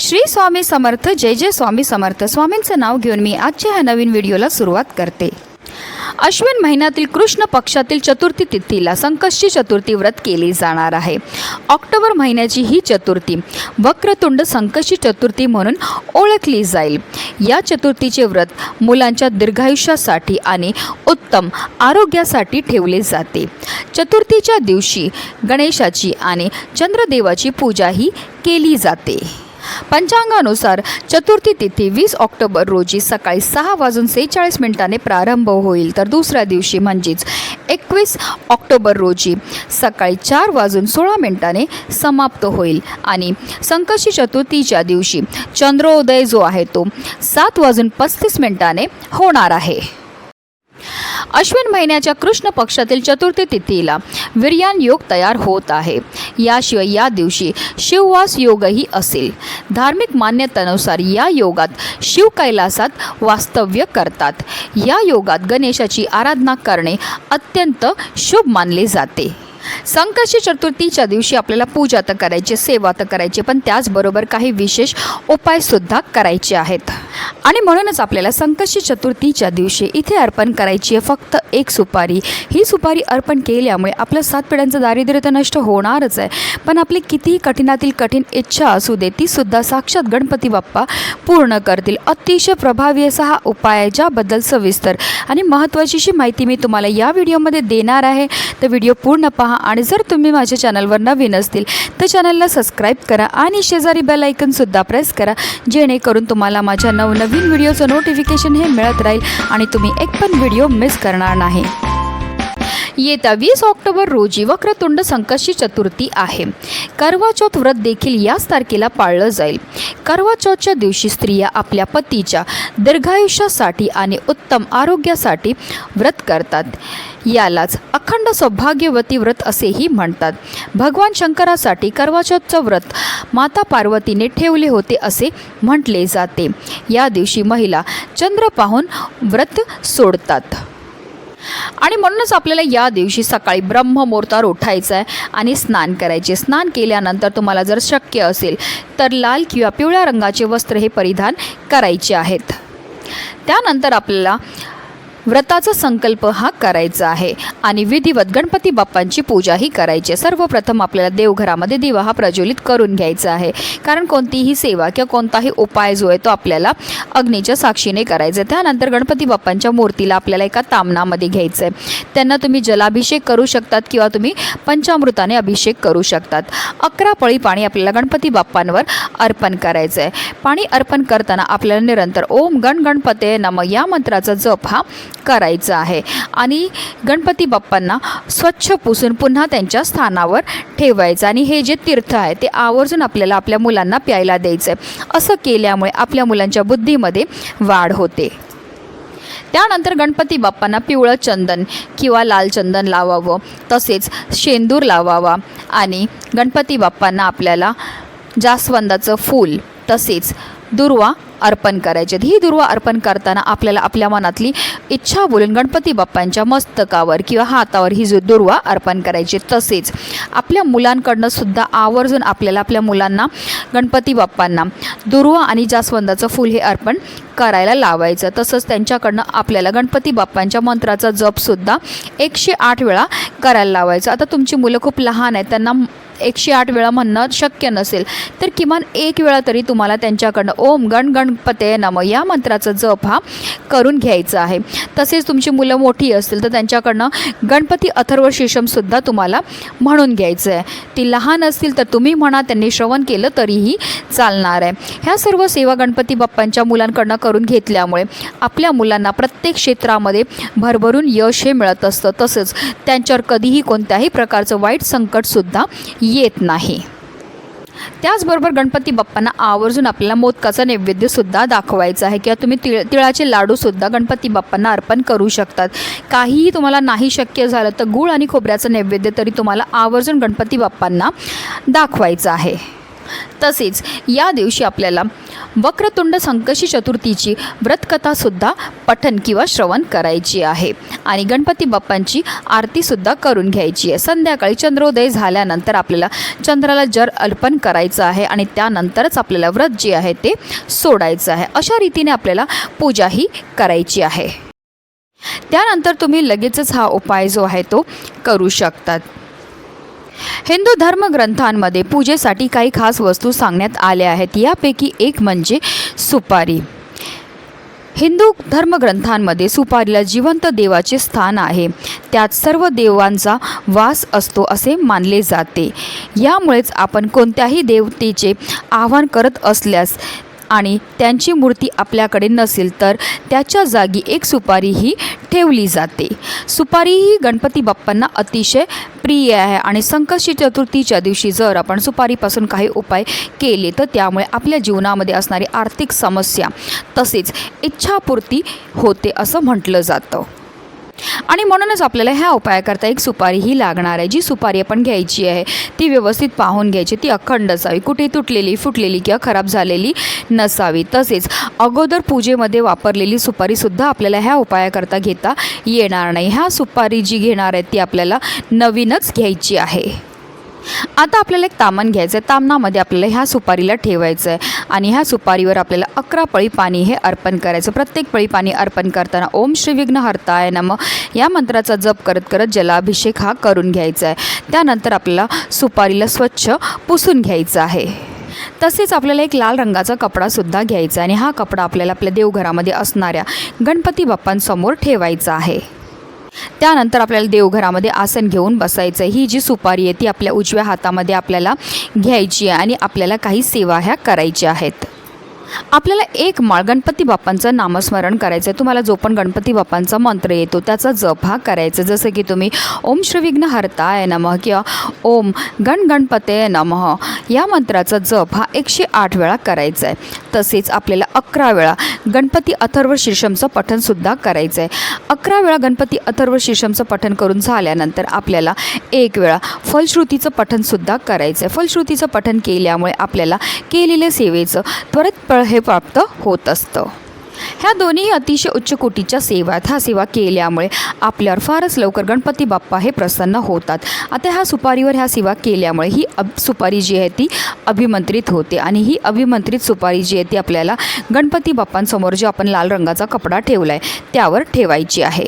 श्री स्वामी समर्थ. जय जय स्वामी समर्थ. स्वामींचं नाव घेऊन मी आजच्या ह्या नवीन व्हिडिओला सुरुवात करते. अश्विन महिन्यातील कृष्ण पक्षातील चतुर्थी तिथीला संकष्टी चतुर्थी व्रत केली जाणार आहे. ऑक्टोबर महिन्याची ही चतुर्थी वक्रतुंड संकष्टी चतुर्थी म्हणून ओळखली जाईल. या चतुर्थीचे व्रत मुलांच्या दीर्घायुष्यासाठी आणि उत्तम आरोग्यासाठी ठेवले जाते. चतुर्थीच्या दिवशी गणेशाची आणि चंद्रदेवाची पूजाही केली जाते. पंचांगानुसार चतुर्थी तिथी 20 ऑक्टोबर रोजी सकाळी 6:46 प्रारंभ होईल, तर दुसऱ्या दिवशी म्हणजेच 21 ऑक्टोबर रोजी सकाळी 4:16 समाप्त होईल आणि संकष्टी चतुर्थीच्या दिवशी चंद्रोदय जो आहे तो 7:35 होणार आहे. अश्विन महिन्याच्या कृष्ण पक्षातील चतुर्थी तिथीला वीर्यान योग तयार होत आहे. याशिवाय या दिवशी शिववास योगही असेल. धार्मिक मान्यतेनुसार या योगात शिव कैलासात वास्तव्य करतात. या योगात गणेशाची आराधना करणे अत्यंत शुभ मानले जाते. संकष्टी चतुर्थीच्या दिवशी आपल्याला पूजा तर करायची, सेवा तर करायची, पण त्याचबरोबर काही विशेष उपायसुद्धा करायचे आहेत. आणि म्हणूनच आपल्याला संकष्टी चतुर्थीच्या दिवशी इथे अर्पण करायची आहे फक्त एक सुपारी. ही सुपारी अर्पण केल्यामुळे आपलं 7 पिढ्यांचं दारिद्र्य तर नष्ट होणारच आहे, पण आपली कितीही कठीणातील कठीण इच्छा असू दे तीसुद्धा साक्षात गणपती बाप्पा पूर्ण करतील. अतिशय प्रभावी असा हा उपाय आहे, ज्याबद्दल सविस्तर आणि महत्त्वाची माहिती मी तुम्हाला या व्हिडिओमध्ये देणार आहे. तर व्हिडिओ पूर्ण पहा आणि जर तुम्ही माझ्या चॅनलवर नवीन असतील तर चॅनलला सबस्क्राईब करा आणि शेजारी बेल आयकॉनसुद्धा प्रेस करा, जेणेकरून तुम्हाला माझ्या नवनवीन व्हिडिओचं नोटिफिकेशन हे मिळत राहील आणि तुम्ही एक पण व्हिडिओ मिस करणार नाही. येत्या 20 ऑक्टोबर रोजी वक्रतुंड संकष्टी चतुर्थी आहे. करवा चौथ व्रत देखील याच तारखेला पाळलं जाईल. करवा चौथच्या दिवशी स्त्रिया आपल्या पतीच्या दीर्घायुष्यासाठी आणि उत्तम आरोग्यासाठी व्रत करतात. यालाच अखंड सौभाग्यवती व्रत असेही म्हणतात. भगवान शंकरासाठी करवा चौथचं व्रत माता पार्वतीने ठेवले होते असे म्हटले जाते. या दिवशी महिला चंद्र पाहून व्रत सोडतात आणि म्हणूनच आपल्याला या दिवशी सकाळी ब्रह्ममुहूर्तावर उठायचं आहे आणि स्नान करायचे. स्नान केल्यानंतर तुम्हाला जर शक्य असेल तर लाल किंवा पिवळ्या रंगाचे वस्त्र हे परिधान करायचे आहेत. त्यानंतर आपल्याला व्रताचा संकल्प हा करायचा आहे आणि विधिवत गणपती बाप्पांची पूजाही करायची. सर्वप्रथम आपल्याला देवघरामध्ये दिवा हा प्रज्वलित करून घ्यायचा आहे, कारण कोणतीही सेवा किंवा कोणताही उपाय जो आहे तो आपल्याला अग्नीच्या साक्षीने करायचा आहे. त्यानंतर गणपती बाप्पांच्या मूर्तीला आपल्याला एका तामणामध्ये घ्यायचं आहे. त्यांना तुम्ही जलाभिषेक करू शकतात किंवा तुम्ही पंचामृताने अभिषेक करू शकतात. 11 पळी पाणी आपल्याला गणपती बाप्पांवर अर्पण करायचं आहे. पाणी अर्पण करताना आपल्याला निरंतर ओम गण गणपते नमः या मंत्राचा जप हा करायचं आहे आणि गणपती बाप्पांना स्वच्छ पुसून पुन्हा त्यांच्या स्थानावर ठेवायचं आणि हे जे तीर्थ आहे ते आवर्जून आपल्याला आपल्या मुलांना प्यायला द्यायचं आहे. असं केल्यामुळे आपल्या मुलांच्या बुद्धीमध्ये वाढ होते. त्यानंतर गणपती बाप्पांना पिवळं चंदन किंवा लाल चंदन लावावं, तसेच शेंदूर लावावा आणि गणपती बाप्पांना आपल्याला जास्वंदाचं फूल तसेच दुर्वा अर्पण करायचे. ही दुर्वा अर्पण करताना आपल्याला आपल्या मनातली इच्छा बोलून गणपती बाप्पांच्या मस्तकावर किंवा हातावर ही जो दुर्वा अर्पण करायची. तसेच आपल्या मुलांकडनं सुद्धा आवर्जून आपल्याला आपल्या मुलांना गणपती बाप्पांना दुर्वा आणि जास्वंदाचं फूल हे अर्पण करायला लावायचं. तसंच त्यांच्याकडनं आपल्याला गणपती बाप्पांच्या मंत्राचा जपसुद्धा 108 वेळा करायला लावायचं. आता तुमची मुलं खूप लहान आहेत, त्यांना 108 वेळा म्हणणं शक्य नसेल तर किमान 1 वेळा तरी तुम्हाला त्यांच्याकडनं ओम गण गणपते नमः या मंत्राचा जप हा करून घ्यायचा आहे. तसेच तुमची मुलं मोठी असतील तर त्यांच्याकडनं गणपती अथर्व शीर्षमसुद्धा तुम्हाला म्हणून घ्यायचं आहे. ती लहान असतील तर तुम्ही म्हणा, त्यांनी श्रवण केलं तरीही चालणार आहे. ह्या सर्व सेवा गणपती बाप्पांच्या मुलांकडनं करून घेतल्यामुळे आपल्या मुलांना प्रत्येक क्षेत्रामध्ये भरभरून यश हे मिळत असतं. तसंच त्यांच्यावर कधीही कोणत्याही प्रकारचं वाईट संकटसुद्धा येत नाही. त्याचबरोबर गणपती बाप्पांना आवर्जून आपल्याला मोदकाचा नैवेद्यसुद्धा दाखवायचा आहे किंवा तुम्ही तिळाचे लाडूसुद्धा गणपती बाप्पांना अर्पण करू शकतात. काहीही तुम्हाला नाही शक्य झालं तर गूळ आणि खोबऱ्याचं नैवेद्य तरी तुम्हाला आवर्जून गणपती बाप्पांना दाखवायचं आहे. तसेच या दिवशी आपल्याला वक्रतुंड संकष्टी चतुर्थीची व्रतकथासुद्धा पठन किंवा श्रवण करायची आहे आणि गणपती बाप्पांची आरतीसुद्धा करून घ्यायची आहे. संध्याकाळी चंद्रोदय झाल्यानंतर आपल्याला चंद्राला जल अर्पण करायचं आहे आणि त्यानंतरच आपल्याला व्रत जे आहे ते सोडायचं आहे. अशा रीतीने आपल्याला पूजाही करायची आहे. त्यानंतर तुम्ही लगेचच हा उपाय जो आहे तो करू शकतात. हिंदू धर्मग्रंथांमध्ये पूजेसाठी काही खास वस्तू सांगण्यात आल्या आहेत. यापैकी एक म्हणजे सुपारी. हिंदू धर्मग्रंथांमध्ये सुपारीला जिवंत देवाचे स्थान आहे. त्यात सर्व देवांचा वास असतो असे मानले जाते. यामुळेच आपण कोणत्याही देवतेचे आवाहन करत असल्यास आणि त्यांची मूर्ती आपल्याकडे नसेल तर त्याच्या जागी एक सुपारी ही ठेवली जाते. सुपारी ही गणपती बाप्पांना अतिशय प्रिय आहे आणि संकष्टी चतुर्थीच्या दिवशी जर आपण सुपारीपासून काही उपाय केले तर त्यामुळे आपल्या जीवनामध्ये असणारी आर्थिक समस्या तसेच इच्छापूर्ती होते असं म्हटलं जातं. आणि म्हणूनच आपल्याला ह्या उपायाकरता एक सुपारी ही लागणार आहे. जी सुपारी आपण घ्यायची आहे ती व्यवस्थित पाहून घ्यायची. ती अखंड असावी, कुठे तुटलेली फुटलेली किंवा खराब झालेली नसावी. तसेच अगोदर पूजेमध्ये वापरलेली सुपारीसुद्धा आपल्याला ह्या उपायाकरता घेता येणार नाही. ह्या सुपारी जी घेणार आहे ती आपल्याला नवीनच घ्यायची आहे. आता आपल्याला एक तामण घ्यायचं आहे. तामणामध्ये आपल्याला ह्या सुपारीला ठेवायचं आहे आणि ह्या सुपारीवर आपल्याला 11 पळी पाणी हे अर्पण करायचं. प्रत्येक पळी पाणी अर्पण करताना ओम श्री विघ्नहर्ताय नमः या मंत्राचा जप करत करत जलाभिषेक हा करून घ्यायचा आहे. त्यानंतर आपल्याला सुपारीला स्वच्छ पुसून घ्यायचं आहे. तसेच आपल्याला एक लाल रंगाचा कपडासुद्धा घ्यायचा आणि हा कपडा आपल्याला आपल्या देवघरामध्ये असणाऱ्या गणपती बाप्पांसमोर ठेवायचा आहे. त्यानंतर आपल्याला देवघरामध्ये आसन घेऊन बसायचं आहे. ही जी सुपारी आहे ती आपल्या उजव्या हातामध्ये आपल्याला घ्यायची आहे आणि आपल्याला काही सेवा ह्या करायच्या आहेत. आपल्याला एक माळ गणपती बाप्पांचं नामस्मरण करायचं आहे. तुम्हाला जो पण गणपती बाप्पांचा मंत्र येतो त्याचा जप हा करायचा. जसं की तुम्ही ओम श्री विघ्नहर्ताय नमः किंवा ओम गणपते नमः या मंत्राचा जप हा 108 वेळा करायचा आहे. तसेच आपल्याला 11 वेळा गणपती अथर्व शीर्षमचं पठणसुद्धा करायचं आहे. 11 वेळा गणपती अथर्व शीर्षमचं पठण करून झाल्यानंतर आपल्याला 1 वेळा फलश्रुतीचं पठणसुद्धा करायचं आहे. फलश्रुतीचं पठण केल्यामुळे आपल्याला केलेल्या सेवेचं त्वरित फळ हे प्राप्त होत असतं. ह्या दोन्ही अतिशय उच्च कोटीच्या सेवा आहेत. ह्या सेवा केल्यामुळे आपल्यावर फारच लवकर गणपती बाप्पा हे प्रसन्न होतात. आता ह्या सुपारीवर ह्या सेवा केल्यामुळे ही सुपारी जी आहे ती अभिमंत्रित होते आणि ही अभिमंत्रित सुपारी जी आहे ती आपल्याला गणपती बाप्पांसमोर जो आपण लाल रंगाचा कपडा ठेवला आहे त्यावर ठेवायची आहे.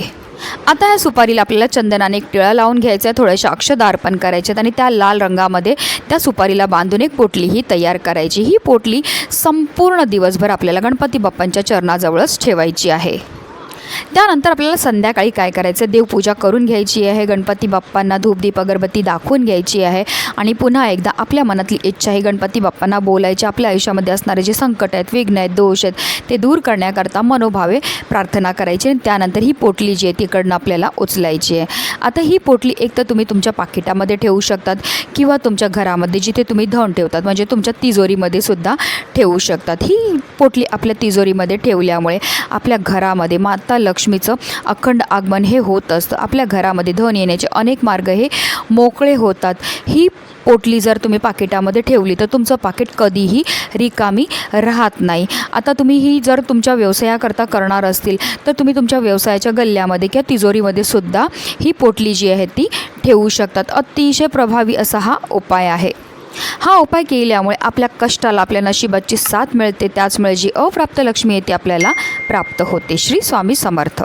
आता ह्या सुपारीला आपल्याला चंदनाने एक टिळा लावून घ्यायचा आहे. थोड्याशा अक्षता अर्पण करायचे आहेत आणि त्या लाल रंगामध्ये त्या सुपारीला बांधून एक पोटली ही तयार करायची. ही पोटली संपूर्ण दिवसभर आपल्याला गणपती बाप्पांच्या चरणाजवळच ठेवायची आहे. त्यानंतर आपल्याला संध्याकाळी काय करायचं, देवपूजा करून घ्यायची आहे. गणपती बाप्पांना धूपदीप अगरबत्ती दाखवून घ्यायची आहे आणि पुन्हा एकदा आपल्या मनातली इच्छा ही गणपती बाप्पांना बोलायची. आपल्या आयुष्यामध्ये असणारे जे संकट आहेत, विघ्न आहेत, दोष आहेत ते दूर करण्याकरता मनोभावे प्रार्थना करायची. आणि त्यानंतर ही पोटली जी आहे तिकडनं आपल्याला उचलायची आहे. आता ही पोटली एक तर तुम्ही तुमच्या पाकिटामध्ये ठेवू शकतात किंवा तुमच्या घरामध्ये जिथे तुम्ही धन ठेवतात म्हणजे तुमच्या तिजोरीमध्ये सुद्धा ठेवू शकतात. ही पोटली आपल्या तिजोरीमध्ये ठेवल्यामुळे आपल्या घरामध्ये माता लक्ष्मीचं अखंड आगमन हे होत असतं. आपल्या घरामध्ये धन येण्याचे अनेक मार्ग हे मोकळे होतात. ही पोटली जर तुम्ही पाकिटामध्ये ठेवली तर तुमचं पाकिट कधीही रिकामी राहत नाही. आता तुम्ही ही जर तुमच्या व्यवसायाकरता करणार असतील तर तुम्ही तुमच्या व्यवसायाच्या गल्ल्यामध्ये किंवा तिजोरीमध्ये सुद्धा ही पोटली जी आहे ती ठेवू शकतात. अतिशय प्रभावी असा हा उपाय आहे. हा उपाय केल्यामुळे आपल्या कष्टाला आपल्या नशिबाची साथ मिळते. त्याचमुळे जी अप्राप्त लक्ष्मी येते आपल्याला प्राप्त होते. श्री स्वामी समर्थ.